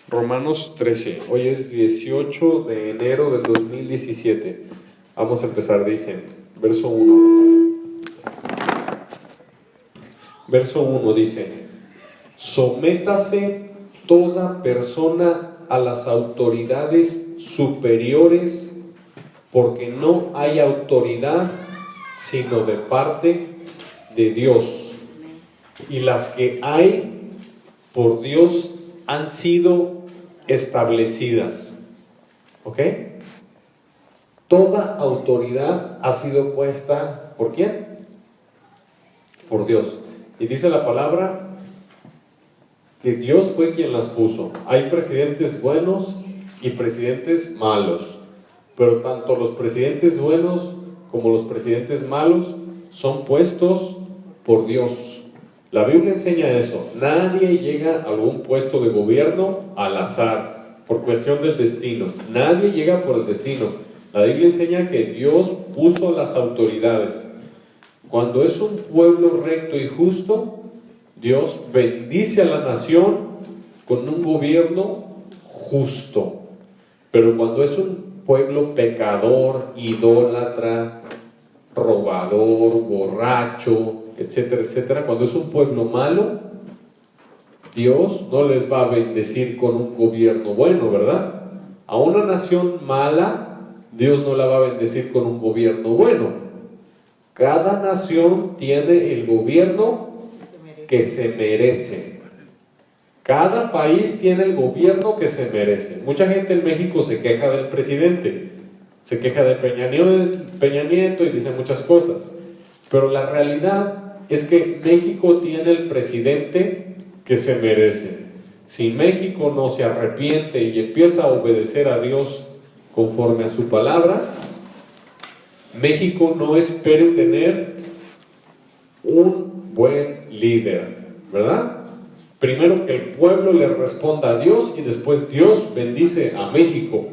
Romanos 13, hoy es 18 de enero del 2017. Vamos a empezar, dice, verso 1. Verso 1 dice: sométase toda persona a las autoridades superiores, porque no hay autoridad sino de parte de Dios, y las que hay por Dios han sido establecidas. ¿Ok? Toda autoridad ha sido puesta ¿por quién? Por Dios. Y dice la palabra que Dios fue quien las puso. Hay presidentes buenos y presidentes malos, pero tanto los presidentes buenos como los presidentes malos son puestos por Dios. La Biblia enseña eso. Nadie llega a algún puesto de gobierno al azar, por cuestión del destino. Nadie llega por el destino. La Biblia enseña que Dios puso las autoridades. Cuando es un pueblo recto y justo, Dios bendice a la nación con un gobierno justo. Pero cuando es un pueblo pecador, idólatra, robador, borracho, etcétera, etcétera, cuando es un pueblo malo, Dios no les va a bendecir con un gobierno bueno, ¿verdad? A una nación mala, Dios no la va a bendecir con un gobierno bueno. Cada nación tiene el gobierno que se merece. Cada país tiene el gobierno que se merece. Mucha gente en México se queja del presidente, se queja de Peña Nieto y dice muchas cosas, pero la realidad es que México tiene el presidente que se merece. Si México no se arrepiente y empieza a obedecer a Dios conforme a su palabra, México no espere tener un buen líder, ¿verdad? Primero que el pueblo le responda a Dios y después Dios bendice a México.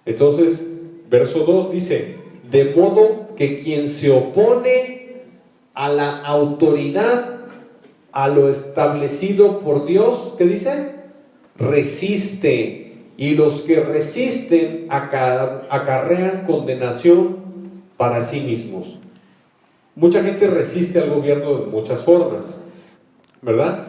Entonces, verso 2 dice: de modo que quien se opone a la autoridad, a lo establecido por Dios, ¿qué dice? Resiste, y los que resisten acarrean condenación para sí mismos. Mucha gente resiste al gobierno de muchas formas, ¿verdad?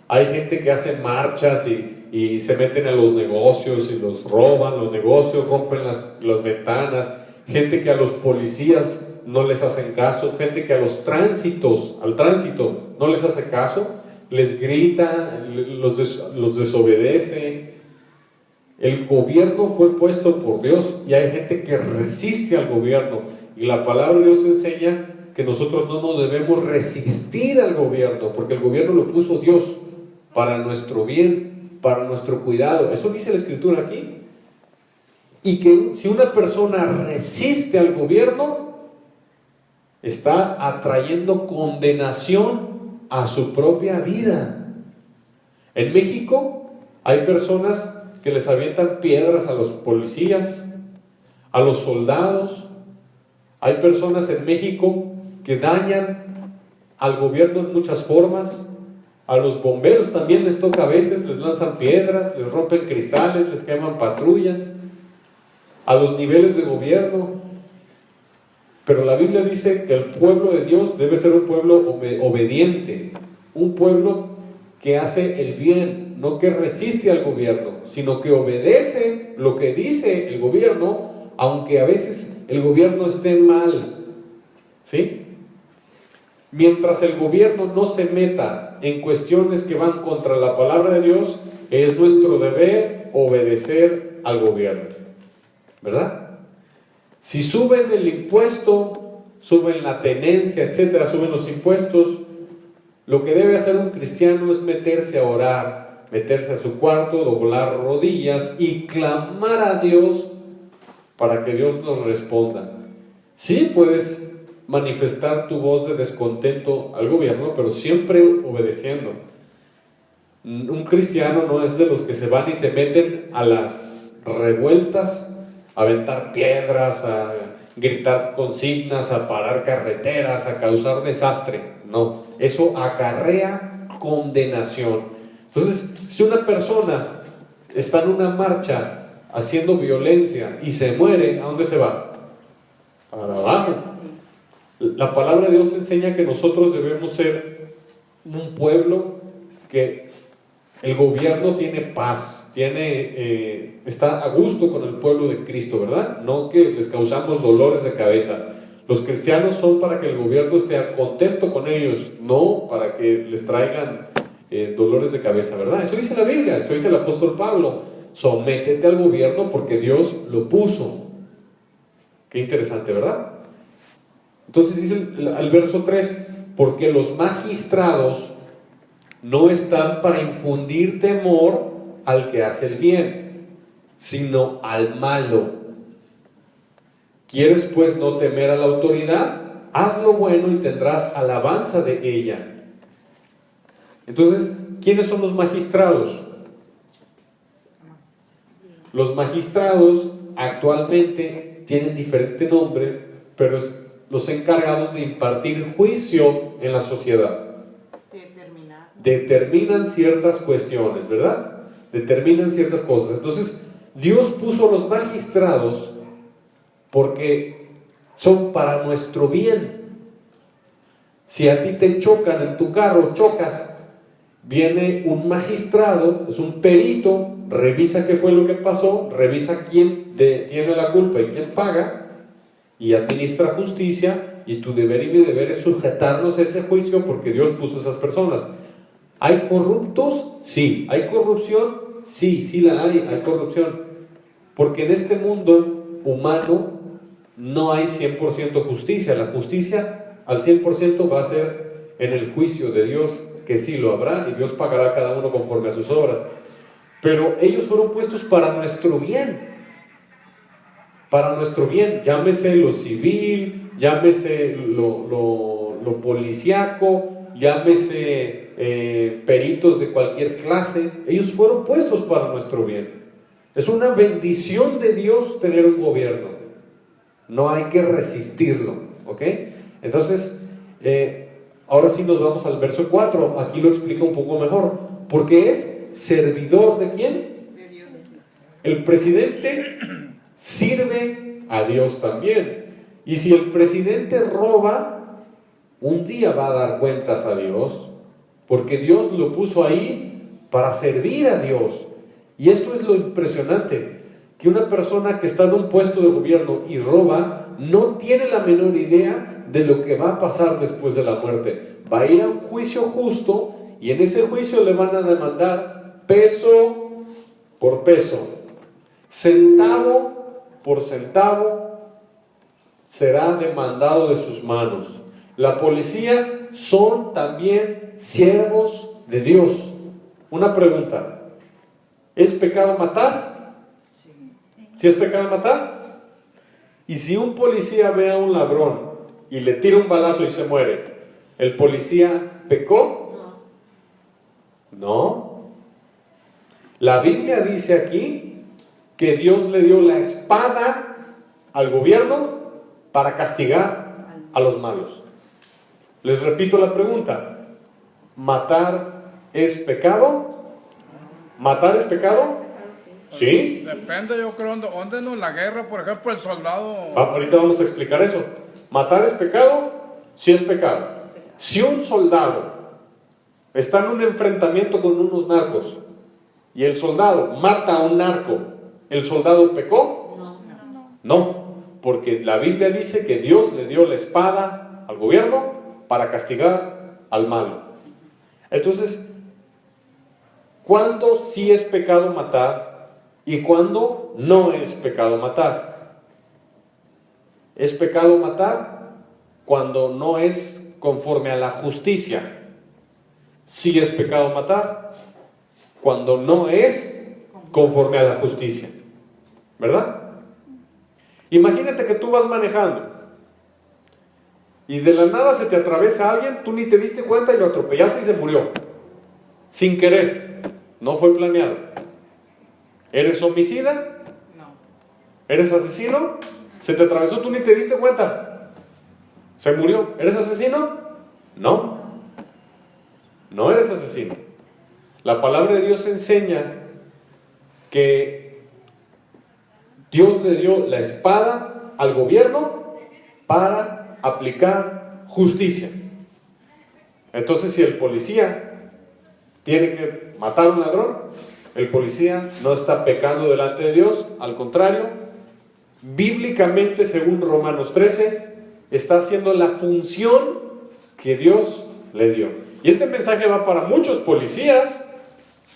Hay gente que hace marchas y se meten a los negocios y los roban los negocios, rompen las ventanas, gente que a los policías no les hacen caso, gente que al tránsito no les hace caso, les grita, los desobedece. El gobierno fue puesto por Dios y hay gente que resiste al gobierno, y la palabra de Dios enseña que nosotros no nos debemos resistir al gobierno, porque el gobierno lo puso Dios para nuestro bien, para nuestro cuidado. Eso dice la Escritura aquí. Y que si una persona resiste al gobierno, está atrayendo condenación a su propia vida. En México hay personas que les avientan piedras a los policías, a los soldados. Hay personas en México que dañan al gobierno en muchas formas. A los bomberos también les toca a veces, les lanzan piedras, les rompen cristales, les queman patrullas, a los niveles de gobierno. Pero la Biblia dice que el pueblo de Dios debe ser un pueblo obediente, un pueblo que hace el bien, no que resiste al gobierno, sino que obedece lo que dice el gobierno, aunque a veces el gobierno esté mal, ¿sí? Mientras el gobierno no se meta en cuestiones que van contra la palabra de Dios, es nuestro deber obedecer al gobierno, ¿verdad? Si suben el impuesto, suben la tenencia, etcétera, suben los impuestos, lo que debe hacer un cristiano es meterse a orar, meterse a su cuarto, doblar rodillas y clamar a Dios para que Dios nos responda. Sí, puedes manifestar tu voz de descontento al gobierno, pero siempre obedeciendo. Un cristiano no es de los que se van y se meten a las revueltas, a aventar piedras, a gritar consignas, a parar carreteras, a causar desastre. No, eso acarrea condenación. Entonces, si una persona está en una marcha haciendo violencia y se muere, ¿a dónde se va? Para abajo. La palabra de Dios enseña que nosotros debemos ser un pueblo que el gobierno tiene paz, está a gusto con el pueblo de Cristo, ¿verdad? No que les causamos dolores de cabeza. Los cristianos son para que el gobierno esté contento con ellos, no para que les traigan dolores de cabeza, ¿verdad? Eso dice la Biblia, eso dice el apóstol Pablo. Sométete al gobierno porque Dios lo puso. Qué interesante, ¿verdad? Entonces dice el verso 3, porque los magistrados no están para infundir temor al que hace el bien, sino al malo. ¿Quieres pues no temer a la autoridad? Haz lo bueno y tendrás alabanza de ella. Entonces, ¿quiénes son los magistrados? Los magistrados actualmente tienen diferente nombre, pero es los encargados de impartir juicio en la sociedad. Determinan ciertas cuestiones, ¿verdad? Determinan ciertas cosas. Entonces, Dios puso a los magistrados porque son para nuestro bien. Si a ti te chocan en tu carro, chocas, viene un magistrado, es un perito, revisa qué fue lo que pasó, revisa quién tiene la culpa y quién paga, y administra justicia, y tu deber y mi deber es sujetarnos a ese juicio porque Dios puso a esas personas. ¿Hay corruptos? Sí. ¿Hay corrupción? Sí, sí la hay corrupción. Porque en este mundo humano no hay 100% justicia. La justicia al 100% va a ser en el juicio de Dios, que sí lo habrá, y Dios pagará a cada uno conforme a sus obras. Pero ellos fueron puestos para nuestro bien. Para nuestro bien, llámese lo civil, llámese lo policíaco, llámese peritos de cualquier clase. Ellos fueron puestos para nuestro bien. Es una bendición de Dios tener un gobierno. No hay que resistirlo, ¿ok? Entonces, ahora sí nos vamos al verso 4. Aquí lo explica un poco mejor. Porque es servidor ¿de quién? De Dios. El presidente sirve a Dios también. Y si el presidente roba, un día va a dar cuentas a Dios, porque Dios lo puso ahí para servir a Dios. Y esto es lo impresionante, que una persona que está en un puesto de gobierno y roba, no tiene la menor idea de lo que va a pasar después de la muerte. Va a ir a un juicio justo, y en ese juicio le van a demandar peso por peso, centavo por centavo, será demandado de sus manos. La policía son también siervos de Dios. Una pregunta, ¿es pecado matar? ¿Sí es pecado matar? Y si un policía ve a un ladrón y le tira un balazo y se muere, ¿el policía pecó? No. La Biblia dice aquí que Dios le dio la espada al gobierno para castigar a los malos. Les repito la pregunta, ¿matar es pecado? ¿Matar es pecado? ¿Sí? Depende, yo creo, donde no la guerra, por ejemplo, el soldado... Ahorita vamos a explicar eso. ¿Matar es pecado? Sí es pecado. Si un soldado está en un enfrentamiento con unos narcos y el soldado mata a un narco, ¿el soldado pecó? No, porque la Biblia dice que Dios le dio la espada al gobierno para castigar al malo. Entonces, ¿cuándo sí es pecado matar y cuándo no es pecado matar? Es pecado matar cuando no es conforme a la justicia. Sí es pecado matar cuando no es conforme a la justicia, ¿verdad? Imagínate que tú vas manejando y de la nada se te atraviesa alguien, tú ni te diste cuenta y lo atropellaste y se murió, sin querer, no fue planeado. ¿Eres homicida? No. ¿Eres asesino? Se te atravesó, tú ni te diste cuenta, se murió. ¿Eres asesino? No, no eres asesino. La palabra de Dios enseña que Dios le dio la espada al gobierno para aplicar justicia. Entonces, si el policía tiene que matar a un ladrón, el policía no está pecando delante de Dios, al contrario, bíblicamente, según Romanos 13, está haciendo la función que Dios le dio. Y este mensaje va para muchos policías,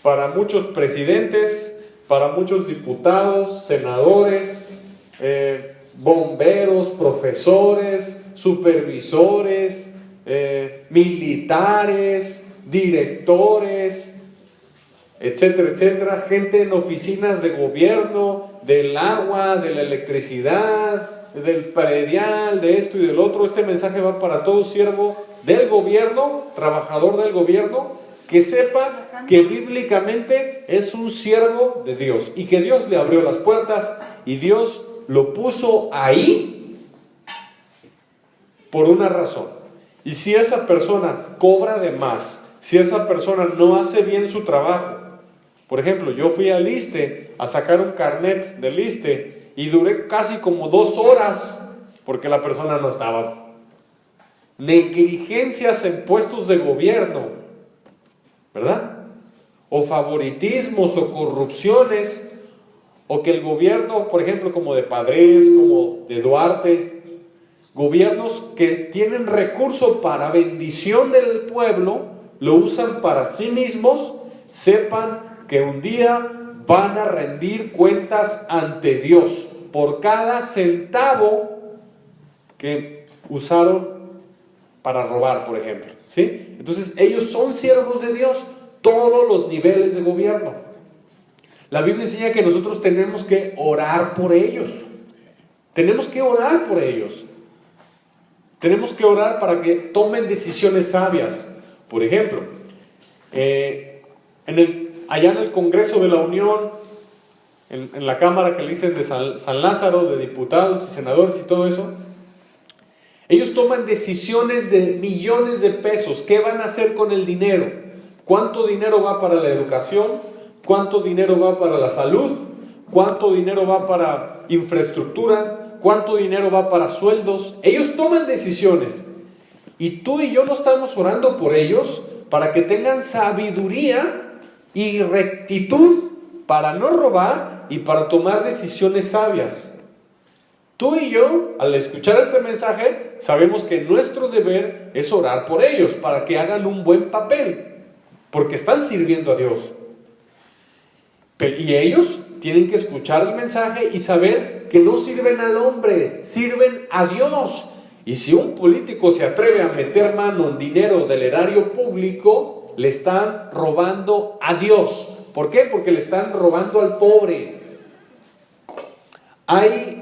para muchos presidentes, para muchos diputados, senadores, bomberos, profesores, supervisores, militares, directores, etcétera, etcétera, gente en oficinas de gobierno, del agua, de la electricidad, del predial, de esto y del otro. Este mensaje va para todo siervo del gobierno, trabajador del gobierno, que sepa que bíblicamente es un siervo de Dios y que Dios le abrió las puertas y Dios lo puso ahí por una razón. Y si esa persona cobra de más, si esa persona no hace bien su trabajo, por ejemplo, yo fui al ISSSTE a sacar un carnet del ISSSTE y duré casi como 2 horas porque la persona no estaba. Negligencias en puestos de gobierno, ¿verdad? O favoritismos o corrupciones, o que el gobierno, por ejemplo, como de Padres, como de Duarte, gobiernos que tienen recursos para bendición del pueblo, lo usan para sí mismos, sepan que un día van a rendir cuentas ante Dios por cada centavo que usaron para robar, por ejemplo, ¿sí? Entonces ellos son siervos de Dios, todos los niveles de gobierno. La Biblia enseña que nosotros tenemos que orar por ellos. Tenemos que orar por ellos. Tenemos que orar para que tomen decisiones sabias. Por ejemplo, allá en el Congreso de la Unión, en la Cámara que le dicen de San Lázaro, de diputados y senadores y todo eso, ellos toman decisiones de millones de pesos. ¿Qué van a hacer con el dinero? ¿Cuánto dinero va para la educación? ¿Cuánto dinero va para la salud? ¿Cuánto dinero va para infraestructura? ¿Cuánto dinero va para sueldos? Ellos toman decisiones. Y tú y yo no estamos orando por ellos para que tengan sabiduría y rectitud para no robar y para tomar decisiones sabias. Tú y yo, al escuchar este mensaje, sabemos que nuestro deber es orar por ellos para que hagan un buen papel, porque están sirviendo a Dios. Y ellos tienen que escuchar el mensaje y saber que no sirven al hombre, sirven a Dios. Y si un político se atreve a meter mano en dinero del erario público, le están robando a Dios. ¿Por qué? Porque le están robando al pobre. Hay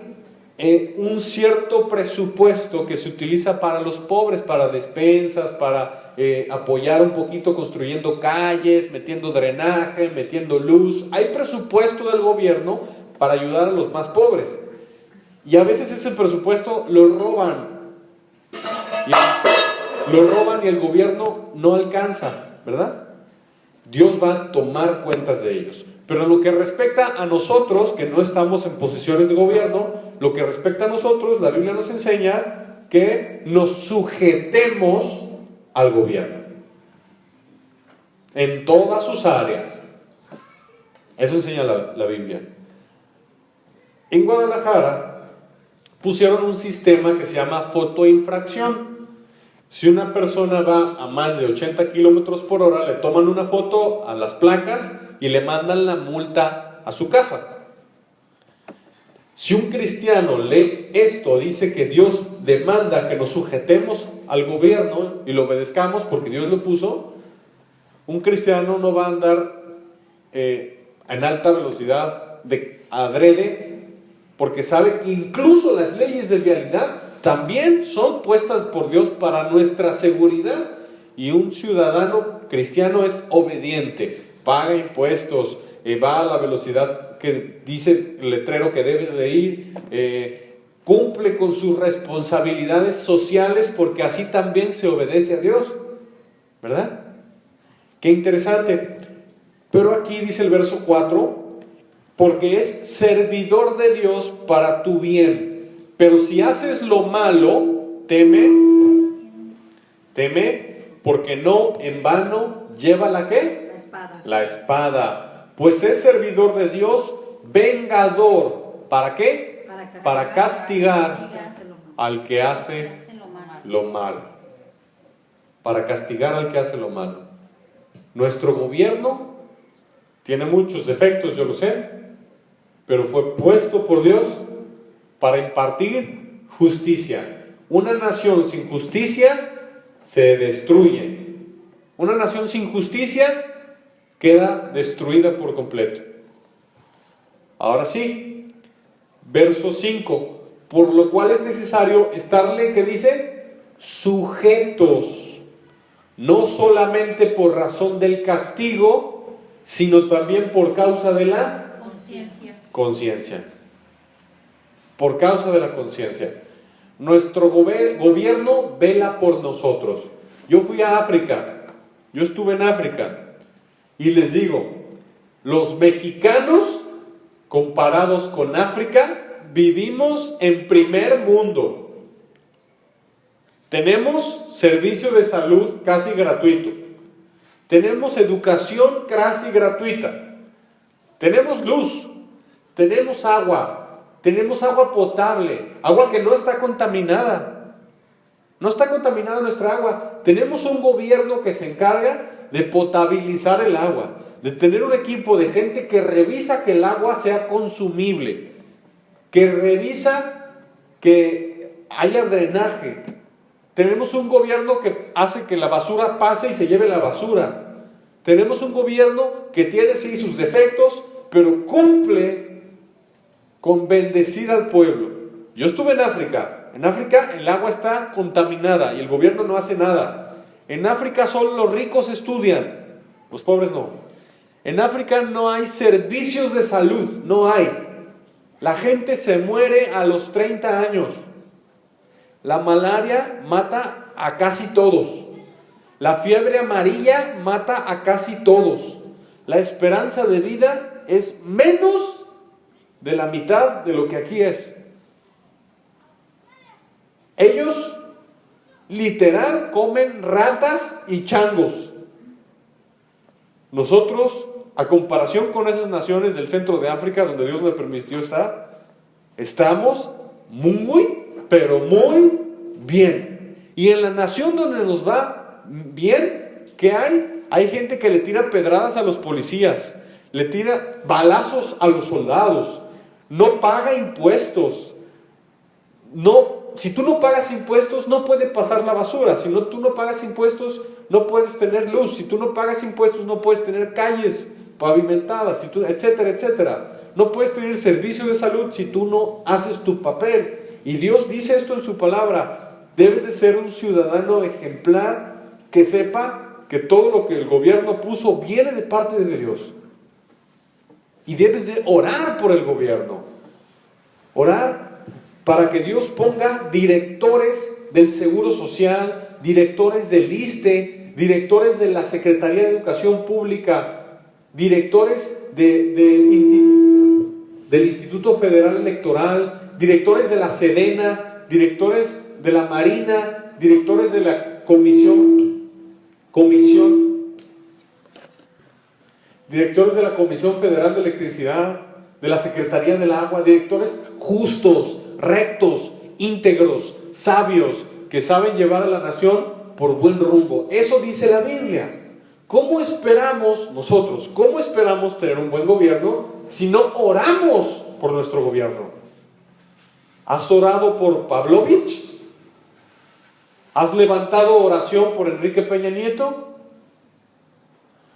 un cierto presupuesto que se utiliza para los pobres, para despensas, para apoyar un poquito construyendo calles, metiendo drenaje, metiendo luz. Hay presupuesto del gobierno para ayudar a los más pobres. Y a veces ese presupuesto lo roban. Y el gobierno no alcanza, ¿verdad? Dios va a tomar cuentas de ellos. Pero en lo que respecta a nosotros, que no estamos en posiciones de gobierno, lo que respecta a nosotros, la Biblia nos enseña que nos sujetemos al gobierno en todas sus áreas. Eso enseña la Biblia. En Guadalajara pusieron un sistema que se llama fotoinfracción. Si una persona va a más de 80 kilómetros por hora, le toman una foto a las placas y le mandan la multa a su casa. Si un cristiano lee esto, dice que Dios demanda que nos sujetemos al gobierno y lo obedezcamos porque Dios lo puso, un cristiano no va a andar en alta velocidad adrede, porque sabe que incluso las leyes de vialidad también son puestas por Dios para nuestra seguridad. Y un ciudadano cristiano es obediente, paga impuestos, va a la velocidad que dice el letrero que debes de ir, cumple con sus responsabilidades sociales, porque así también se obedece a Dios, ¿verdad? Qué interesante. Pero aquí dice el verso 4, porque es servidor de Dios para tu bien. Pero si haces lo malo, teme, porque no en vano lleva ¿la qué? La espada. La espada. Pues es servidor de Dios, vengador. ¿Para qué? Para castigar al que hace lo malo. Para castigar al que hace lo malo. Nuestro gobierno tiene muchos defectos, yo lo sé, pero fue puesto por Dios para impartir justicia. Una nación sin justicia se destruye. Una nación sin justicia queda destruida por completo. Ahora sí, verso 5. Por lo cual es necesario estarle, ¿qué dice? Sujetos, no solamente por razón del castigo, sino también por causa de la conciencia. Por causa de la conciencia. Nuestro gobierno vela por nosotros. Yo fui a África, yo estuve en África, y les digo, los mexicanos, comparados con África, vivimos en primer mundo. Tenemos servicio de salud casi gratuito. Tenemos educación casi gratuita. Tenemos luz. Tenemos agua potable, agua que no está contaminada. No está contaminada nuestra agua. Tenemos un gobierno que se encarga de potabilizar el agua, de tener un equipo de gente que revisa que el agua sea consumible, que revisa que haya drenaje. Tenemos un gobierno que hace que la basura pase y se lleve la basura. Tenemos un gobierno que tiene sí sus defectos, pero cumple con bendecir al pueblo. Yo estuve en África. En África el agua está contaminada y el gobierno no hace nada. En África solo los ricos estudian, los pobres no. En África no hay servicios de salud, no hay. La gente se muere a los 30 años. La malaria mata a casi todos. La fiebre amarilla mata a casi todos. La esperanza de vida es menos de la mitad de lo que aquí es. Ellos literal comen ratas y changos. Nosotros, a comparación con esas naciones del centro de África donde Dios me permitió estar, estamos muy, pero muy bien. Y en la nación donde nos va bien, ¿qué hay? Hay gente que le tira pedradas a los policías, le tira balazos a los soldados, no paga impuestos. Si tú no pagas impuestos, no puede pasar la basura. Si tú no pagas impuestos, no puedes tener luz. Si tú no pagas impuestos, no puedes tener calles pavimentadas, etcétera, etcétera. No puedes tener servicio de salud si tú no haces tu papel. Y Dios dice esto en su palabra: debes de ser un ciudadano ejemplar que sepa que todo lo que el gobierno puso viene de parte de Dios. Y debes de orar por el gobierno. Orar para que Dios ponga directores del Seguro Social, directores del ISSSTE, directores de la Secretaría de Educación Pública, directores del Instituto Federal Electoral, directores de la Sedena, directores de la Marina, directores de la directores de la Comisión Federal de Electricidad, de la Secretaría del Agua, directores justos, rectos, íntegros, sabios, que saben llevar a la nación por buen rumbo. Eso dice la Biblia. ¿Cómo esperamos nosotros, cómo esperamos tener un buen gobierno si no oramos por nuestro gobierno? ¿Has orado por Pavlovich? ¿Has levantado oración por Enrique Peña Nieto?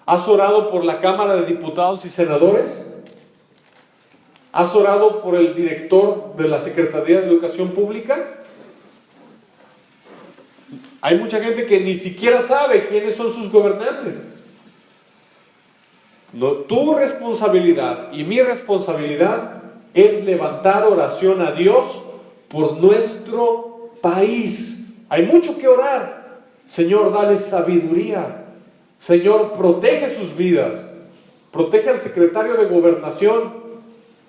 ¿Has orado por la Cámara de Diputados y Senadores? ¿Has orado por el director de la Secretaría de Educación Pública? Hay mucha gente que ni siquiera sabe quiénes son sus gobernantes. No, tu responsabilidad y mi responsabilidad es levantar oración a Dios por nuestro país. Hay mucho que orar. Señor, dale sabiduría. Señor, protege sus vidas. Protege al secretario de Gobernación.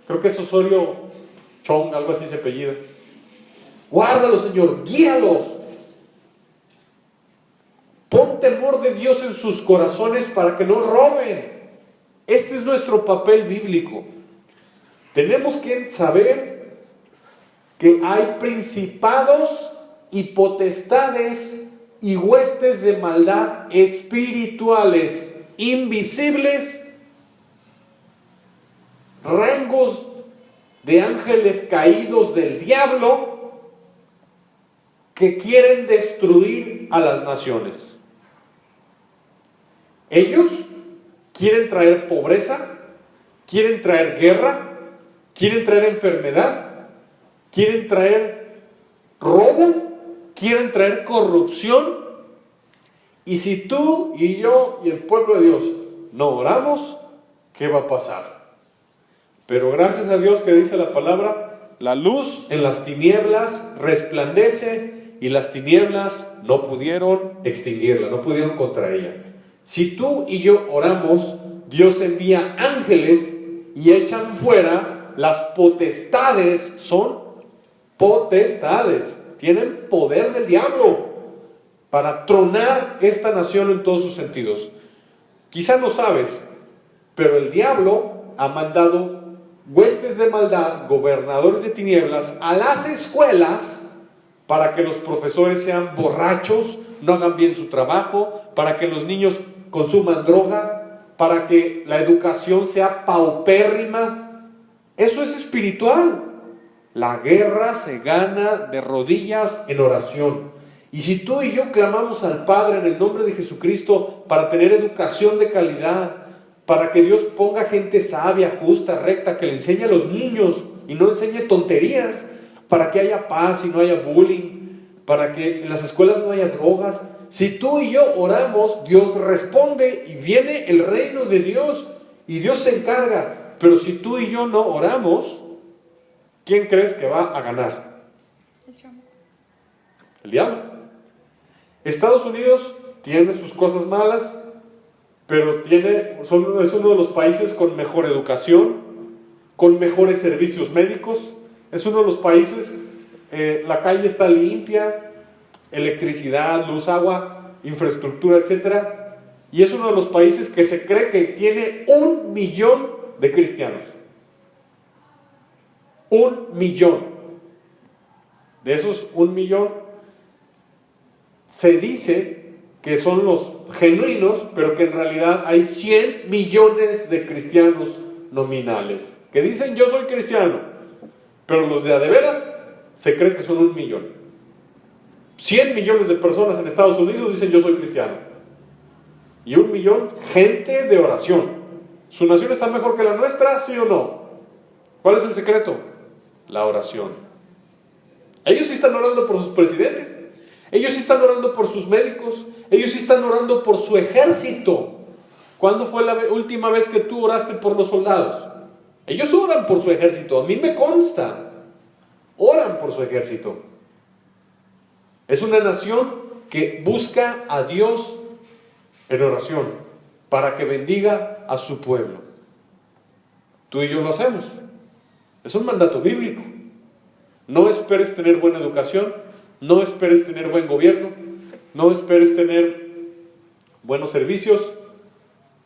Creo que es Osorio Chong, algo así se apellida. Guárdalos, Señor, guíalos. Pon temor de Dios en sus corazones para que no roben. Este es nuestro papel bíblico. Tenemos que saber que hay principados y potestades y huestes de maldad espirituales, invisibles, rangos de ángeles caídos del diablo que quieren destruir a las naciones. Ellos quieren traer pobreza, quieren traer guerra, quieren traer enfermedad, quieren traer robo, quieren traer corrupción. Y si tú y yo y el pueblo de Dios no oramos, ¿qué va a pasar? Pero gracias a Dios que dice la palabra, la luz en las tinieblas resplandece y las tinieblas no pudieron extinguirla, no pudieron contra ella. Si tú y yo oramos, Dios envía ángeles y echan fuera las potestades. Son potestades, tienen poder del diablo para tronar esta nación en todos sus sentidos. Quizá no sabes, pero el diablo ha mandado huestes de maldad, gobernadores de tinieblas, a las escuelas para que los profesores sean borrachos, no hagan bien su trabajo, para que los niños consuman droga, para que la educación sea paupérrima. Eso es espiritual. La guerra se gana de rodillas en oración. Y si tú y yo clamamos al Padre en el nombre de Jesucristo para tener educación de calidad, para que Dios ponga gente sabia, justa, recta, que le enseñe a los niños y no enseñe tonterías, para que haya paz y no haya bullying, para que en las escuelas no haya drogas. Si tú y yo oramos, Dios responde y viene el reino de Dios y Dios se encarga. Pero si tú y yo no oramos, ¿quién crees que va a ganar? El diablo. Estados Unidos tiene sus cosas malas, pero es uno de los países con mejor educación, con mejores servicios médicos. Es uno de los países, la calle está limpia, electricidad, luz, agua, infraestructura, etc. Y es uno de los países que se cree que tiene 1 millón de cristianos. 1 millón. De esos 1 millón, se dice que son los genuinos, pero que en realidad hay 100 millones de cristianos nominales, que dicen yo soy cristiano, pero los de a de veras se cree que son 1 millón. 100 millones de personas en Estados Unidos dicen yo soy cristiano, y 1 millón gente de oración. ¿Su nación está mejor que la nuestra, sí o no? ¿Cuál es el secreto? La oración. Ellos sí están orando por sus presidentes, ellos sí están orando por sus médicos, ellos sí están orando por su ejército. ¿Cuándo fue la última vez que tú oraste por los soldados? Ellos oran por su ejército, a mí me consta. Oran por su ejército. Es una nación que busca a Dios en oración para que bendiga a su pueblo. Tú y yo lo hacemos. Es un mandato bíblico. No esperes tener buena educación, no esperes tener buen gobierno, no esperes tener buenos servicios,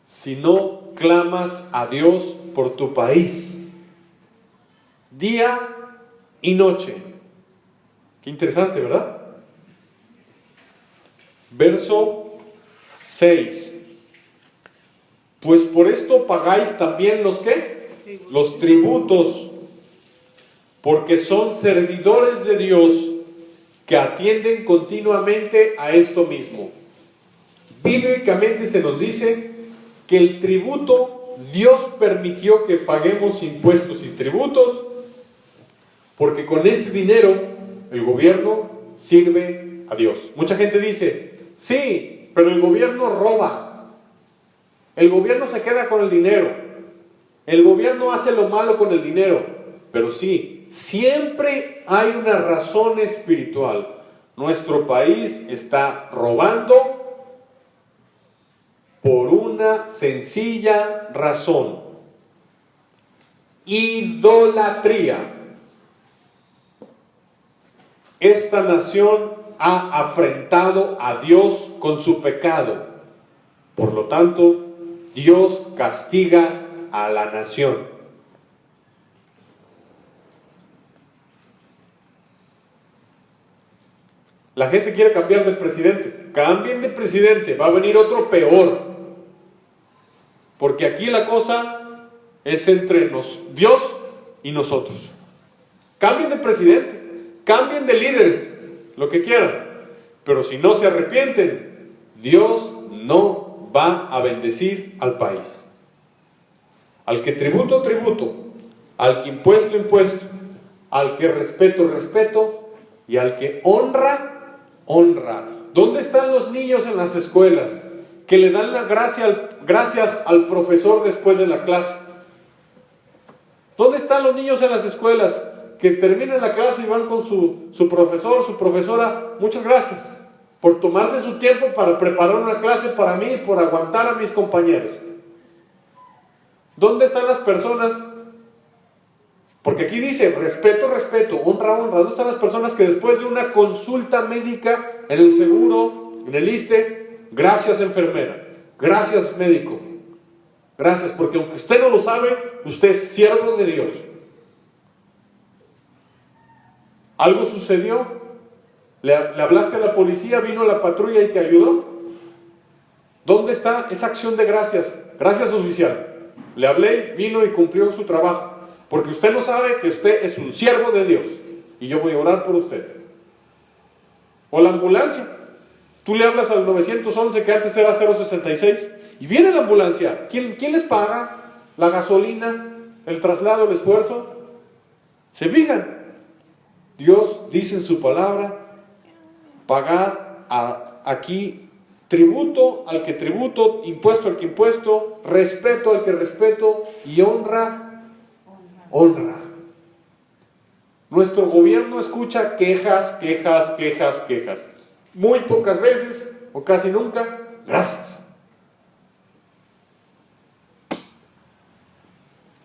si no clamas a Dios por tu país, día y noche. Qué interesante, ¿verdad? Verso 6. Pues por esto pagáis también los ¿qué? Los tributos, porque son servidores de Dios que atienden continuamente a esto mismo. Bíblicamente se nos dice que el tributo, Dios permitió que paguemos impuestos y tributos, porque con este dinero el gobierno sirve a Dios. Mucha gente dice, sí, pero el gobierno roba, el gobierno se queda con el dinero, el gobierno hace lo malo con el dinero, pero sí, siempre hay una razón espiritual. Nuestro país está robando por una sencilla razón. idolatría. Esta nación ha afrentado a Dios con su pecado. Por lo tanto, Dios castiga a la nación. La gente quiere cambiar de presidente. Cambien de presidente, va a venir otro peor. Porque aquí la cosa es entre Dios y nosotros. Cambien de presidente, cambien de líderes, lo que quieran. Pero si no se arrepienten, Dios no va a bendecir al país. Al que tributo, tributo. Al que impuesto, impuesto. Al que respeto, respeto. Y al que honra, honra. ¿Dónde están los niños en las escuelas que le dan la gracias al profesor después de la clase? ¿Dónde están los niños en las escuelas que terminan la clase y van con su profesor, su profesora? Muchas gracias por tomarse su tiempo para preparar una clase para mí y por aguantar a mis compañeros. ¿Dónde están las personas? Porque aquí dice respeto, respeto, honra, honra. ¿Dónde están las personas que después de una consulta médica en el seguro, en el ISSSTE, gracias enfermera, gracias médico, gracias, porque aunque usted no lo sabe, usted es siervo de Dios? ¿Algo sucedió? ¿Le hablaste a la policía, vino la patrulla y te ayudó? ¿Dónde está esa acción de gracias? Gracias, oficial. Le hablé, vino y cumplió su trabajo. Porque usted no sabe que usted es un siervo de Dios. Y yo voy a orar por usted. O la ambulancia. Tú le hablas al 911, que antes era 066, y viene la ambulancia. ¿Quién les paga? ¿La gasolina? ¿El traslado? ¿El esfuerzo? ¿Se fijan? Dios dice en su palabra, pagar aquí tributo al que tributo, impuesto al que impuesto, respeto al que respeto y honra, honra. Nuestro gobierno escucha quejas, quejas, quejas, quejas. Muy pocas veces, o casi nunca, gracias.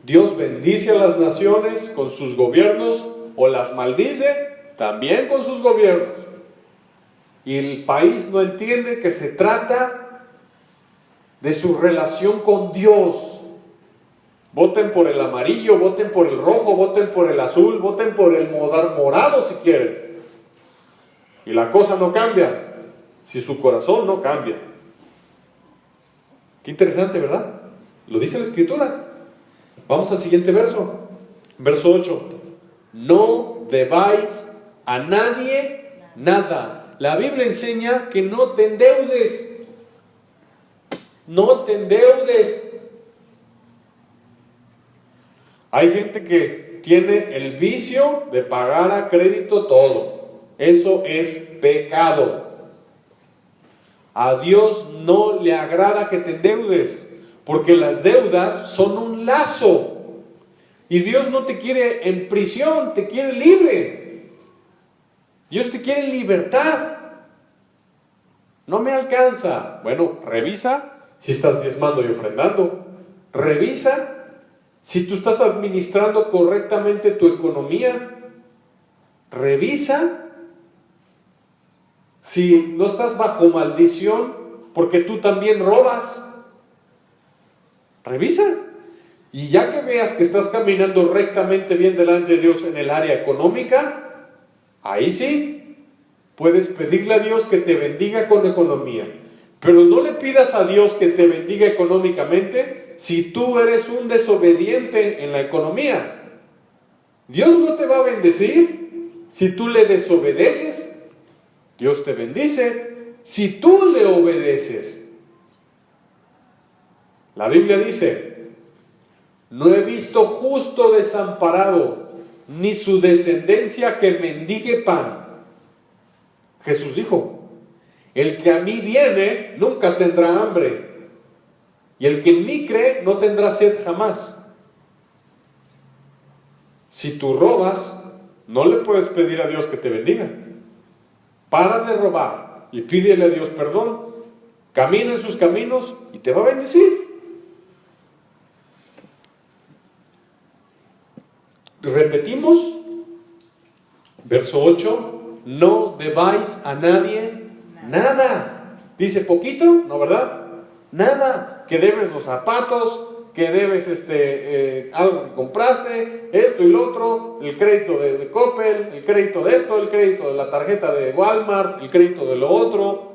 Dios bendice a las naciones con sus gobiernos o las maldice también con sus gobiernos. Y el país no entiende que se trata de su relación con Dios. Voten por el amarillo, voten por el rojo, voten por el azul, voten por el morado si quieren. Y la cosa no cambia si su corazón no cambia. Qué interesante, ¿verdad? Lo dice la Escritura. Vamos al siguiente verso. Verso 8. No debáis a nadie nada. La Biblia enseña que no te endeudes. No te endeudes. Hay gente que tiene el vicio de pagar a crédito todo. Eso es pecado. A Dios no le agrada que te endeudes, porque las deudas son un lazo. Y Dios no te quiere en prisión, te quiere libre. Dios te quiere en libertad. No me alcanza. Bueno, revisa si estás diezmando y ofrendando. Revisa si tú estás administrando correctamente tu economía. Revisa si no estás bajo maldición porque tú también robas. Revisa. Y ya que veas que estás caminando rectamente bien delante de Dios en el área económica, ahí sí puedes pedirle a Dios que te bendiga con economía. Pero no le pidas a Dios que te bendiga económicamente si tú eres un desobediente en la economía. Dios no te va a bendecir si tú le desobedeces. Dios te bendice si tú le obedeces. La Biblia dice: no he visto justo desamparado, ni su descendencia que mendigue pan. Jesús dijo: el que a mí viene nunca tendrá hambre, y el que en mí cree no tendrá sed jamás. Si tú robas, no le puedes pedir a Dios que te bendiga. Para de robar y pídele a Dios perdón. Camina en sus caminos y te va a bendecir. Repetimos, verso 8, no debáis a nadie nada. Dice poquito, ¿no, verdad? Nada, que debes los zapatos, que debes algo que compraste, esto y lo otro, el crédito de Coppel, el crédito de esto, el crédito de la tarjeta de Walmart, el crédito de lo otro.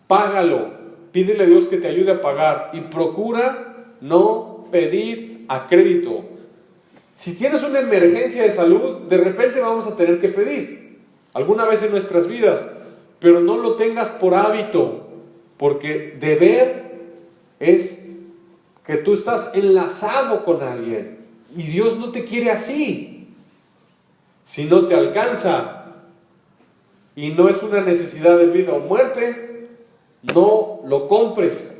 Págalo, pídele a Dios que te ayude a pagar y procura no pedir a crédito. Si tienes una emergencia de salud, de repente vamos a tener que pedir alguna vez en nuestras vidas, pero no lo tengas por hábito, porque deber es que tú estás enlazado con alguien y Dios no te quiere así. Si no te alcanza y no es una necesidad de vida o muerte, no lo compres.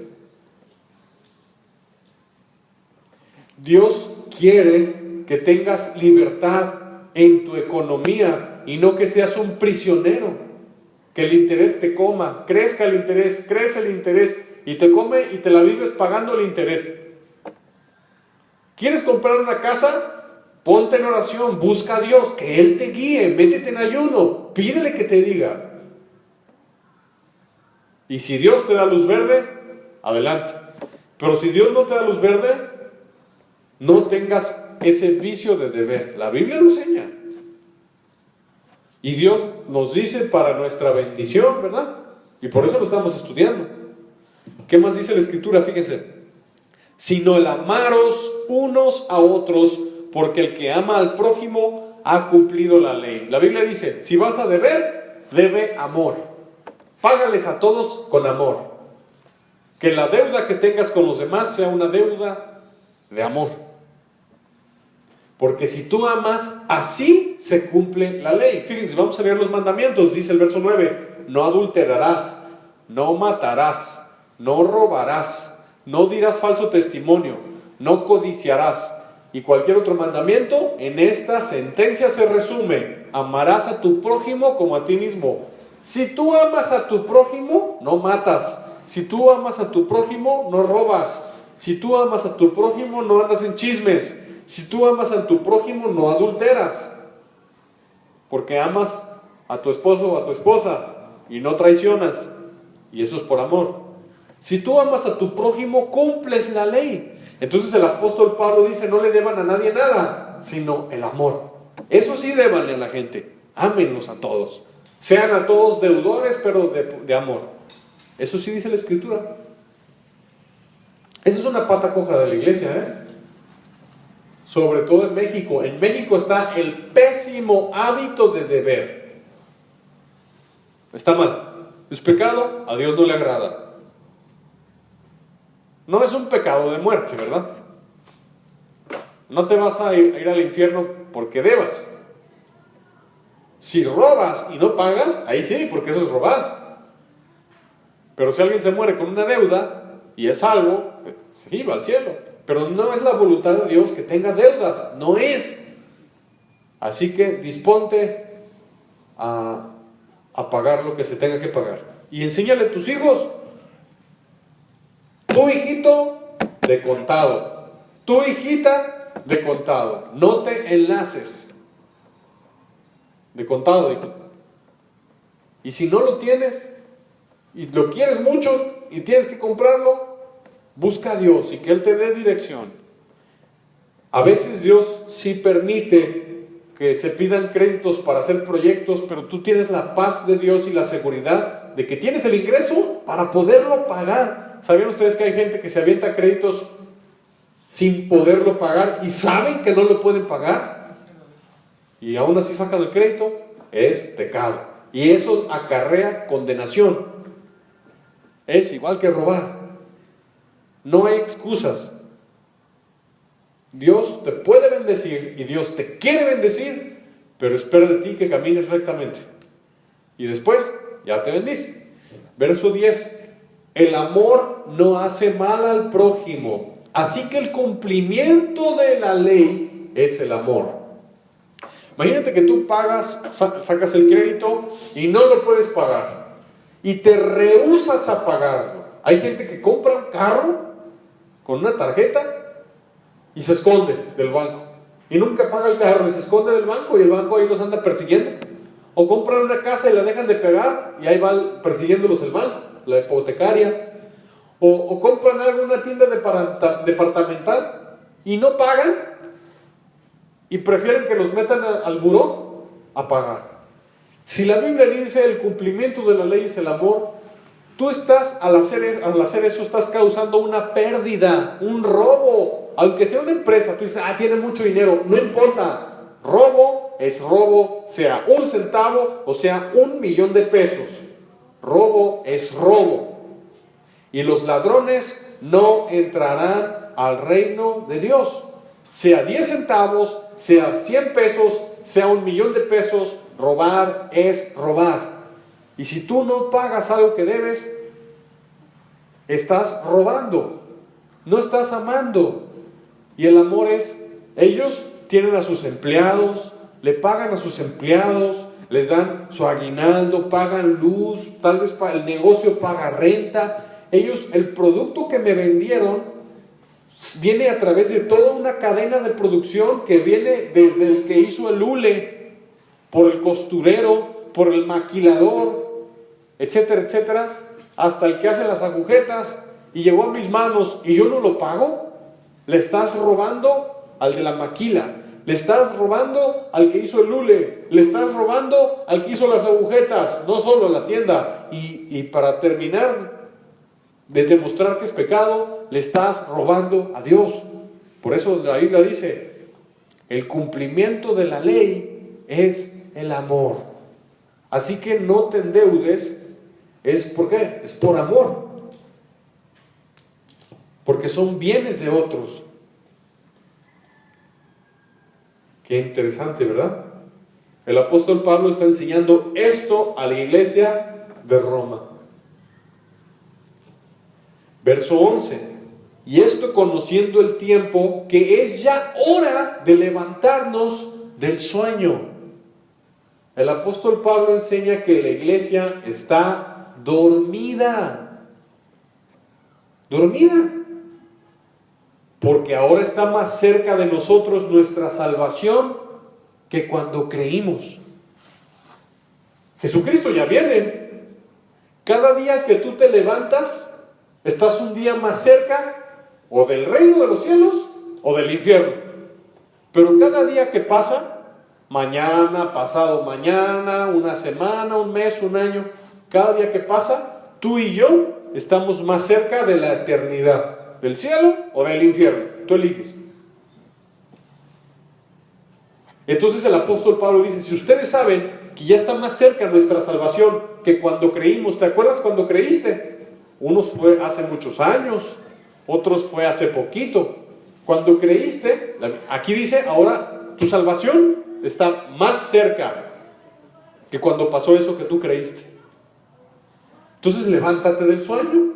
Dios quiere que tengas libertad en tu economía y no que seas un prisionero, que el interés te coma, crezca el interés, crece el interés y te come y te la vives pagando el interés. ¿Quieres comprar una casa? Ponte en oración, busca a Dios, que Él te guíe, métete en ayuno, pídele que te diga. Y si Dios te da luz verde, adelante. Pero si Dios no te da luz verde, no tengas ese vicio de deber. La Biblia lo enseña. Y Dios nos dice para nuestra bendición, ¿verdad? Y por eso lo estamos estudiando. ¿Qué más dice la Escritura? Fíjense. Sino el amaros unos a otros, porque el que ama al prójimo ha cumplido la ley. La Biblia dice, si vas a deber, debe amor. Págales a todos con amor. Que la deuda que tengas con los demás sea una deuda de amor. Porque si tú amas, así se cumple la ley. Fíjense, vamos a leer los mandamientos. Dice el verso 9, no adulterarás, no matarás, no robarás, no dirás falso testimonio, no codiciarás. Y cualquier otro mandamiento, en esta sentencia se resume: amarás a tu prójimo como a ti mismo. Si tú amas a tu prójimo, no matas. Si tú amas a tu prójimo, no robas. Si tú amas a tu prójimo, no andas en chismes. Si tú amas a tu prójimo, no adulteras. Porque amas a tu esposo o a tu esposa y no traicionas. Y eso es por amor. Si tú amas a tu prójimo, cumples la ley. Entonces el apóstol Pablo dice, no le deban a nadie nada, sino el amor. Eso sí débanle a la gente. Ámenlos a todos. Sean a todos deudores, pero de amor. Eso sí dice la Escritura. Esa es una pata coja de la iglesia, sobre todo en México. En México está el pésimo hábito de deber. Está mal. Es pecado, a Dios no le agrada. No es un pecado de muerte, ¿verdad? No te vas a ir al infierno porque debas. Si robas y no pagas, ahí sí, porque eso es robar. Pero si alguien se muere con una deuda y es salvo, sí, va al cielo. Pero no es la voluntad de Dios que tengas deudas, no es. Así que disponte a pagar lo que se tenga que pagar. Y enséñale a tus hijos. Tu hijito, de contado. Tu hijita, de contado. No te enlaces. De contado, hijo. Y si no lo tienes, y lo quieres mucho, y tienes que comprarlo, busca a Dios y que Él te dé dirección. A veces Dios sí permite que se pidan créditos para hacer proyectos, pero tú tienes la paz de Dios y la seguridad de que tienes el ingreso para poderlo pagar. ¿Sabían ustedes que hay gente que se avienta créditos sin poderlo pagar y saben que no lo pueden pagar? Y aún así sacan el crédito. Es pecado. Y eso acarrea condenación. Es igual que robar. No hay excusas. Dios te puede bendecir y Dios te quiere bendecir, pero espera de ti que camines rectamente. Y después ya te bendice. Verso 10. El amor no hace mal al prójimo, así que el cumplimiento de la ley es el amor. Imagínate que tú pagas, sacas el crédito y no lo puedes pagar y te rehusas a pagarlo. Hay gente que compra un carro con una tarjeta y se esconde del banco. y nunca paga el carro y se esconde del banco y el banco ahí los anda persiguiendo. O compran una casa y la dejan de pagar y ahí va persiguiéndolos el banco, la hipotecaria. O compran algo en una tienda departamental y no pagan y prefieren que los metan al buró a pagar. Si la Biblia dice el cumplimiento de la ley es el amor, tú estás, al hacer eso, estás causando una pérdida, un robo. Aunque sea una empresa, tú dices, tiene mucho dinero, no importa. Robo es robo, sea 1 centavo o sea 1,000,000 de pesos. Robo es robo. Y los ladrones no entrarán al reino de Dios. Sea 10 centavos, sea 100 pesos, sea 1,000,000 de pesos, robar es robar. Y si tú no pagas algo que debes, estás robando, no estás amando. Y el amor es, ellos tienen a sus empleados, le pagan a sus empleados, les dan su aguinaldo, pagan luz, tal vez el negocio paga renta. Ellos, el producto que me vendieron viene a través de toda una cadena de producción que viene desde el que hizo el hule, por el costurero, por el maquilador, etcétera, etcétera, hasta el que hace las agujetas, y llegó a mis manos y yo no lo pago. Le estás robando al de la maquila, le estás robando al que hizo el hule, le estás robando al que hizo las agujetas, no solo la tienda. Y para terminar de demostrar que es pecado, le estás robando a Dios. Por eso la Biblia dice, el cumplimiento de la ley es el amor. Así que no te endeudes. ¿Por qué? Es por amor. Porque son bienes de otros. Qué interesante, ¿verdad? El apóstol Pablo está enseñando esto a la iglesia de Roma. Verso 11. Y esto conociendo el tiempo, que es ya hora de levantarnos del sueño. El apóstol Pablo enseña que la iglesia está dormida. Dormida. Porque ahora está más cerca de nosotros nuestra salvación que cuando creímos. Jesucristo ya viene. Cada día que tú te levantas, estás un día más cerca o del reino de los cielos o del infierno. Pero cada día que pasa, mañana, pasado mañana, una semana, un mes, un año, cada día que pasa, tú y yo estamos más cerca de la eternidad, del cielo o del infierno. Tú eliges. Entonces el apóstol Pablo dice, si ustedes saben que ya está más cerca nuestra salvación que cuando creímos, ¿te acuerdas cuando creíste? Unos fue hace muchos años, otros fue hace poquito. Cuando creíste, aquí dice, ahora tu salvación está más cerca que cuando pasó eso que tú creíste. Entonces levántate del sueño.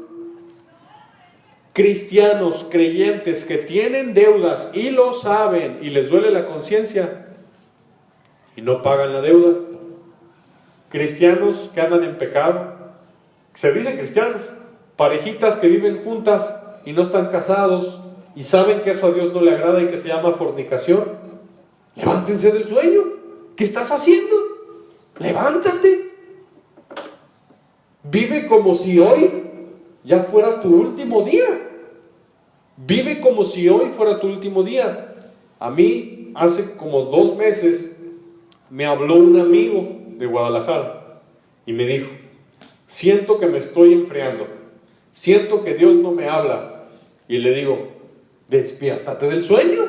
Cristianos, creyentes que tienen deudas y lo saben y les duele la conciencia y no pagan la deuda. Cristianos que andan en pecado, se dicen cristianos, parejitas que viven juntas y no están casados y saben que eso a Dios no le agrada y que se llama fornicación. Levántense del sueño. ¿Qué estás haciendo? Levántate. Vive como si hoy ya fuera tu último día. Vive como si hoy fuera tu último día. A mí, hace como 2 meses, me habló un amigo de Guadalajara y me dijo, siento que me estoy enfriando, siento que Dios no me habla. Y le digo, despiértate del sueño.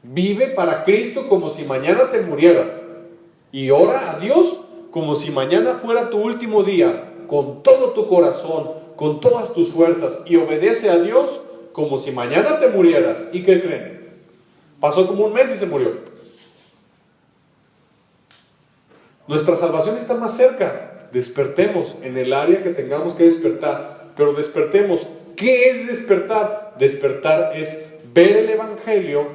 Vive para Cristo como si mañana te murieras. Y ora a Dios como si mañana fuera tu último día, con todo tu corazón, con todas tus fuerzas, y obedece a Dios como si mañana te murieras. ¿Y qué creen? Pasó como 1 mes y se murió. Nuestra salvación está más cerca. Despertemos en el área que tengamos que despertar, pero despertemos. ¿Qué es despertar? Despertar es ver el Evangelio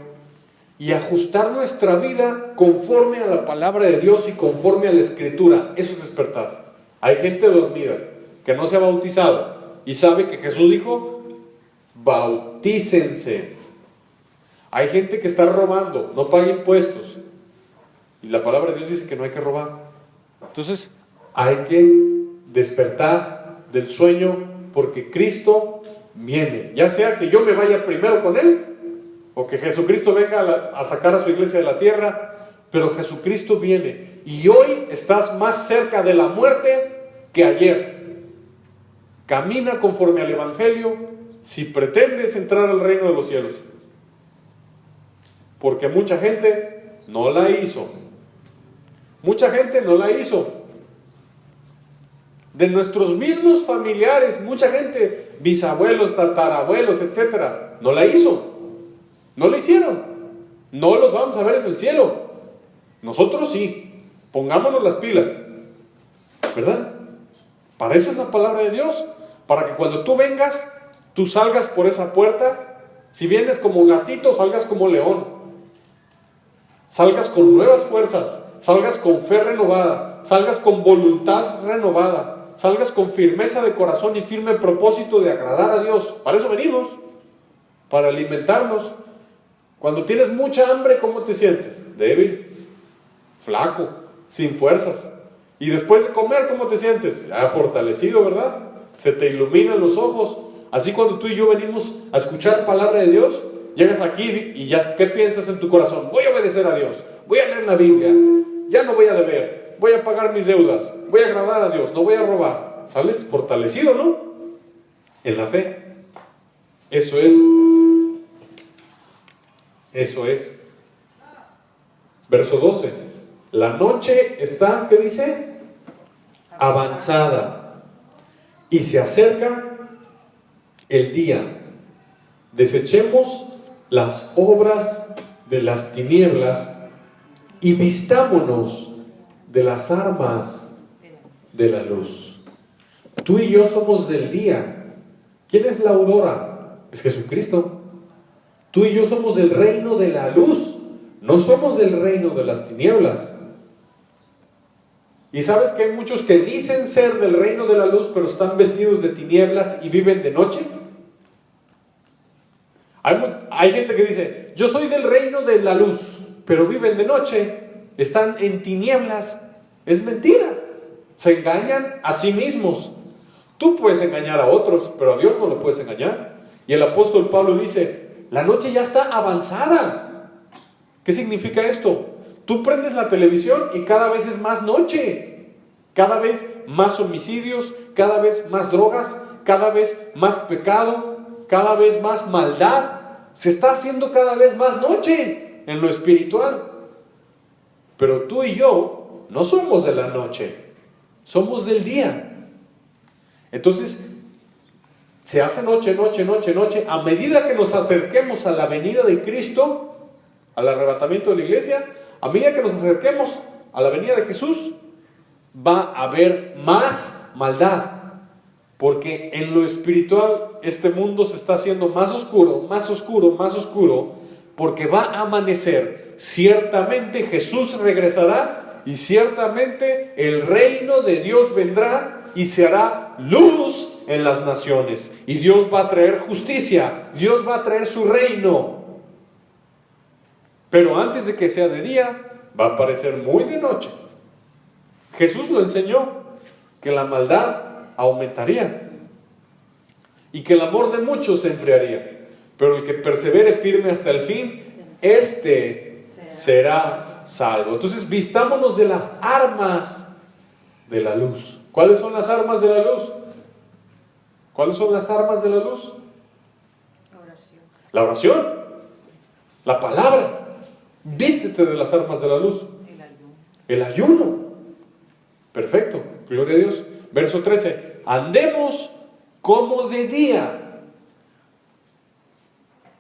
y ajustar nuestra vida conforme a la palabra de Dios y conforme a la Escritura. Eso es despertar. Hay gente dormida que no se ha bautizado y sabe que Jesús dijo, bautícense. Hay gente que está robando, no paga impuestos. Y la palabra de Dios dice que no hay que robar. Entonces, hay que despertar del sueño porque Cristo viene. Ya sea que yo me vaya primero con Él o que Jesucristo venga a sacar a su iglesia de la tierra, pero Jesucristo viene. Y hoy estás más cerca de la muerte que ayer. Camina conforme al Evangelio si pretendes entrar al reino de los cielos. Porque mucha gente no la hizo. Mucha gente no la hizo. De nuestros mismos familiares, mucha gente, bisabuelos, tatarabuelos, etcétera, no la hizo. No la hicieron. No los vamos a ver en el cielo. Nosotros sí. Pongámonos las pilas. ¿Verdad? Para eso es la palabra de Dios. Para que cuando tú vengas, tú salgas por esa puerta. Si vienes como gatito, salgas como león. Salgas con nuevas fuerzas. Salgas con fe renovada. Salgas con voluntad renovada. Salgas con firmeza de corazón y firme propósito de agradar a Dios. Para eso venimos. Para alimentarnos. Cuando tienes mucha hambre, ¿cómo te sientes? Débil, flaco, sin fuerzas. Y después de comer, ¿cómo te sientes? Ya fortalecido, ¿verdad? Se te iluminan los ojos. Así cuando tú y yo venimos a escuchar palabra de Dios, llegas aquí y ya, ¿qué piensas en tu corazón? Voy a obedecer a Dios, voy a leer la Biblia, ya no voy a deber, voy a pagar mis deudas, voy a agradar a Dios, no voy a robar. ¿Sales fortalecido, no? En la fe. Eso es. Verso 12. La noche está, ¿qué dice? Avanzada. Y se acerca el día. Desechemos las obras de las tinieblas y vistámonos de las armas de la luz. Tú y yo somos del día. ¿Quién es la aurora? Es Jesucristo. Tú y yo somos del reino de la luz, no somos del reino de las tinieblas. Y sabes que hay muchos que dicen ser del reino de la luz, pero están vestidos de tinieblas y viven de noche. Hay gente que dice, yo soy del reino de la luz, pero viven de noche, están en tinieblas. Es mentira, se engañan a sí mismos. Tú puedes engañar a otros, pero a Dios no lo puedes engañar. Y el apóstol Pablo dice, la noche ya está avanzada. ¿Qué significa esto? Tú prendes la televisión y cada vez es más noche. Cada vez más homicidios, cada vez más drogas, cada vez más pecado, cada vez más maldad. Se está haciendo cada vez más noche en lo espiritual. Pero tú y yo no somos de la noche, somos del día. Entonces, se hace noche, noche, noche, noche. A medida que nos acerquemos a la venida de Cristo, al arrebatamiento de la iglesia, a medida que nos acerquemos a la venida de Jesús, va a haber más maldad. Porque en lo espiritual este mundo se está haciendo más oscuro, más oscuro, más oscuro, porque va a amanecer. Ciertamente Jesús regresará y ciertamente el reino de Dios vendrá y se hará luz en las naciones. Y Dios va a traer justicia, Dios va a traer su reino. Pero antes de que sea de día, va a parecer muy de noche. Jesús lo enseñó, que la maldad aumentaría y que el amor de muchos se enfriaría. Pero el que persevere firme hasta el fin, este será salvo. Entonces, vistámonos de las armas de la luz. ¿Cuáles son las armas de la luz? ¿Cuáles son las armas de la luz? La oración, la palabra. Vístete de las armas de la luz. El ayuno. Perfecto, gloria a Dios. Verso 13. Andemos como de día.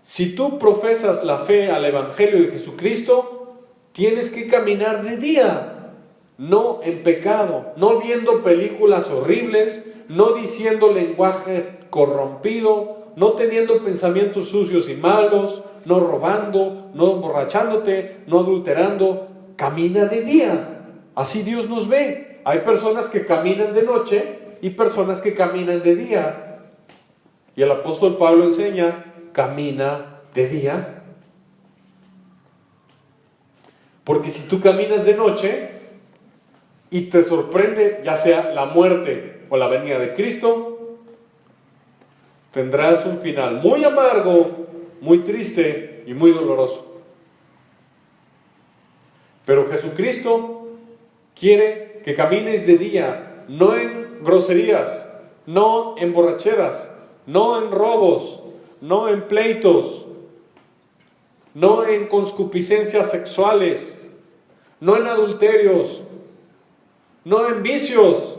Si tú profesas la fe al Evangelio de Jesucristo, tienes que caminar de día. No en pecado, no viendo películas horribles, no diciendo lenguaje corrompido, no teniendo pensamientos sucios y malos, no robando, no emborrachándote, no adulterando. Camina de día. Así Dios nos ve. Hay personas que caminan de noche y personas que caminan de día. Y el apóstol Pablo enseña, camina de día. Porque si tú caminas de noche y te sorprende ya sea la muerte o la venida de Cristo, tendrás un final muy amargo, muy triste y muy doloroso. Pero Jesucristo quiere que camines de día, no en groserías, no en borracheras, no en robos, no en pleitos, no en concupiscencias sexuales, no en adulterios, no en vicios,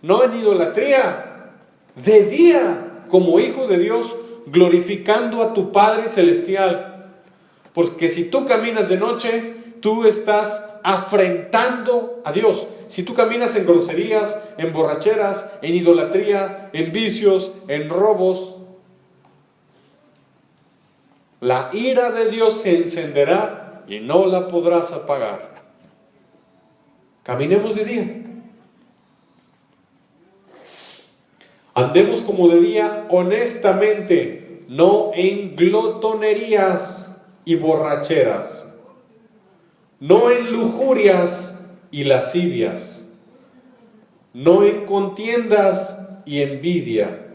no en idolatría. De día, como hijo de Dios, glorificando a tu Padre Celestial. Porque si tú caminas de noche, tú estás afrentando a Dios. Si tú caminas en groserías, en borracheras, en idolatría, en vicios, en robos, la ira de Dios se encenderá y no la podrás apagar. Caminemos de día. Andemos como de día honestamente, no en glotonerías y borracheras, no en lujurias y lascivias, no en contiendas y envidia,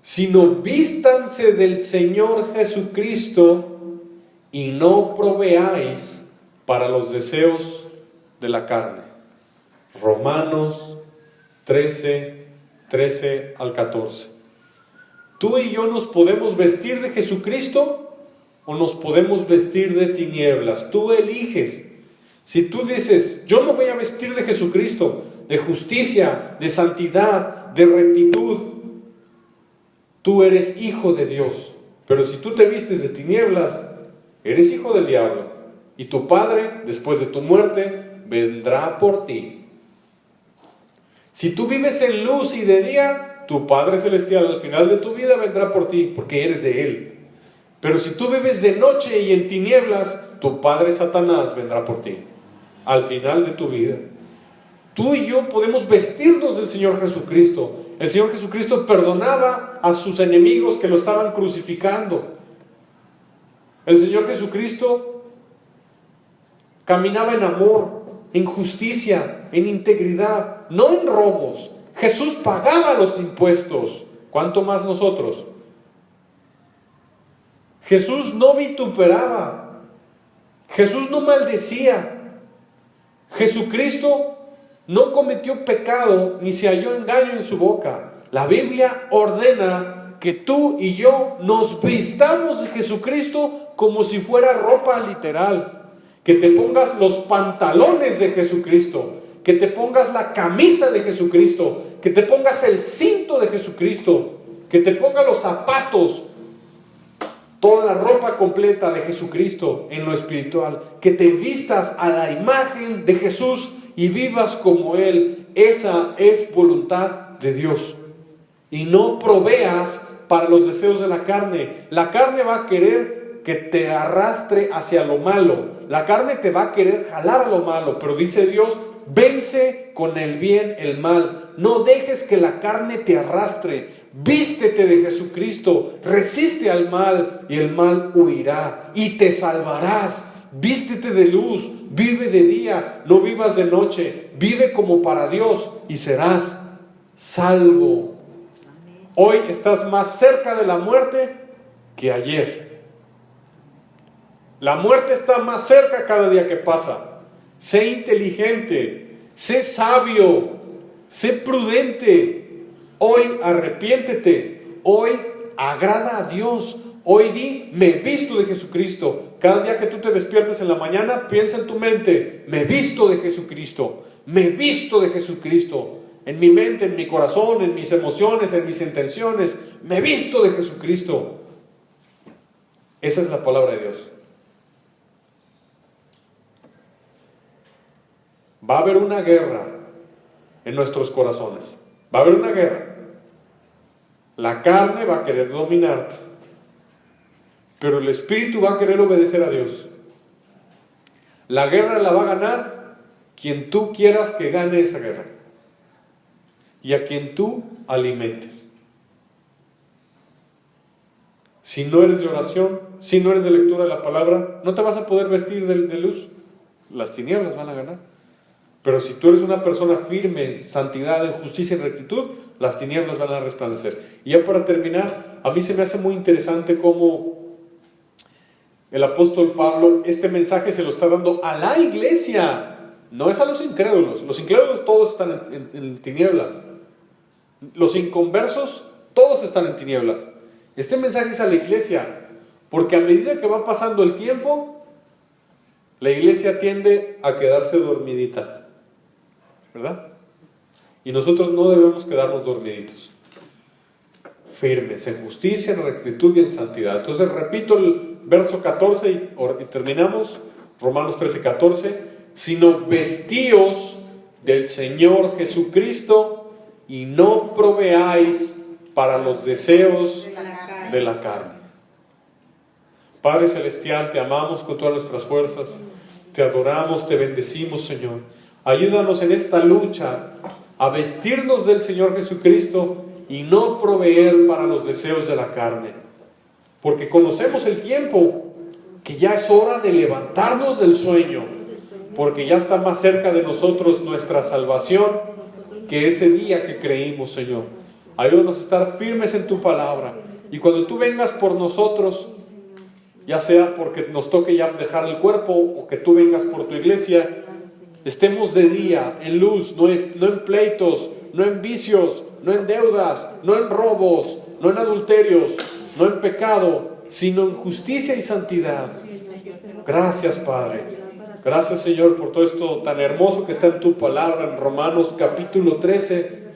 sino vístanse del Señor Jesucristo y no proveáis para los deseos de la carne. Romanos 13 al 14. Tú y yo nos podemos vestir de Jesucristo o nos podemos vestir de tinieblas. Tú eliges. Si tú dices, yo me voy a vestir de Jesucristo, de justicia, de santidad, de rectitud, tú eres hijo de Dios. Pero si tú te vistes de tinieblas, eres hijo del diablo. Y tu Padre, después de tu muerte, vendrá por ti. Si tú vives en luz y de día, tu Padre Celestial al final de tu vida vendrá por ti, porque eres de Él. Pero si tú vives de noche y en tinieblas, tu padre Satanás vendrá por ti, al final de tu vida. Tú y yo podemos vestirnos del Señor Jesucristo. El Señor Jesucristo perdonaba a sus enemigos que lo estaban crucificando. El Señor Jesucristo caminaba en amor, en justicia, en integridad, no en robos. Jesús pagaba los impuestos. ¿Cuánto más nosotros? Jesús no vituperaba. Jesús no maldecía. Jesucristo no cometió pecado ni se halló engaño en su boca. La Biblia ordena que tú y yo nos vistamos de Jesucristo como si fuera ropa literal. Que te pongas los pantalones de Jesucristo, que te pongas la camisa de Jesucristo, que te pongas el cinto de Jesucristo, que te pongas los zapatos, toda la ropa completa de Jesucristo en lo espiritual, que te vistas a la imagen de Jesús y vivas como Él. Esa es voluntad de Dios. Y no proveas para los deseos de la carne. La carne va a querer que te arrastre hacia lo malo. La carne te va a querer jalar a lo malo, pero dice Dios, vence con el bien el mal. No dejes que la carne te arrastre. Vístete de Jesucristo, resiste al mal y el mal huirá y te salvarás. Vístete de luz, vive de día, no vivas de noche, vive como para Dios y serás salvo. Hoy estás más cerca de la muerte que ayer. La muerte está más cerca cada día que pasa. Sé inteligente, sé sabio, sé prudente. Hoy arrepiéntete, hoy agrada a Dios, hoy di, me visto de Jesucristo. Cada día que tú te despiertes en la mañana, piensa en tu mente, me visto de Jesucristo, me visto de Jesucristo. En mi mente, en mi corazón, en mis emociones, en mis intenciones, me visto de Jesucristo. Esa es la palabra de Dios. Va a haber una guerra en nuestros corazones. Va a haber una guerra. La carne va a querer dominarte, pero el espíritu va a querer obedecer a Dios. La guerra la va a ganar quien tú quieras que gane esa guerra y a quien tú alimentes. Si no eres de oración, si no eres de lectura de la palabra, no te vas a poder vestir de luz. Las tinieblas van a ganar. Pero si tú eres una persona firme en santidad, en justicia y en rectitud, las tinieblas van a resplandecer. Y ya para terminar, a mí se me hace muy interesante cómo el apóstol Pablo este mensaje se lo está dando a la iglesia. No es a los incrédulos. Los incrédulos todos están en tinieblas. Los inconversos todos están en tinieblas. Este mensaje es a la iglesia, porque a medida que va pasando el tiempo, la iglesia tiende a quedarse dormidita, ¿verdad? Y nosotros no debemos quedarnos dormiditos, firmes en justicia, en rectitud y en santidad. Entonces repito el verso 14 y terminamos, Romanos 13:14, sino vestíos del Señor Jesucristo y no proveáis para los deseos de la carne. Padre Celestial, te amamos con todas nuestras fuerzas, te adoramos, te bendecimos, Señor. Ayúdanos en esta lucha a vestirnos del Señor Jesucristo y no proveer para los deseos de la carne, porque conocemos el tiempo, que ya es hora de levantarnos del sueño, porque ya está más cerca de nosotros nuestra salvación que ese día que creímos, Señor. Ayúdanos a estar firmes en tu palabra, y cuando tú vengas por nosotros, ya sea porque nos toque ya dejar el cuerpo o que tú vengas por tu iglesia, estemos de día, en luz, no en pleitos, no en vicios, no en deudas, no en robos, no en adulterios, no en pecado, sino en justicia y santidad. Gracias, Padre. Gracias, Señor, por todo esto tan hermoso que está en tu palabra, en Romanos capítulo 13.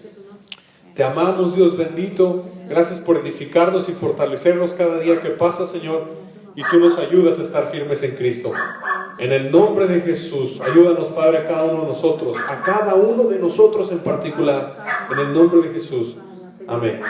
Te amamos, Dios bendito. Gracias por edificarnos y fortalecernos cada día que pasa, Señor. Y tú nos ayudas a estar firmes en Cristo. En el nombre de Jesús, ayúdanos, Padre, a cada uno de nosotros, a cada uno de nosotros en particular. En el nombre de Jesús. Amén.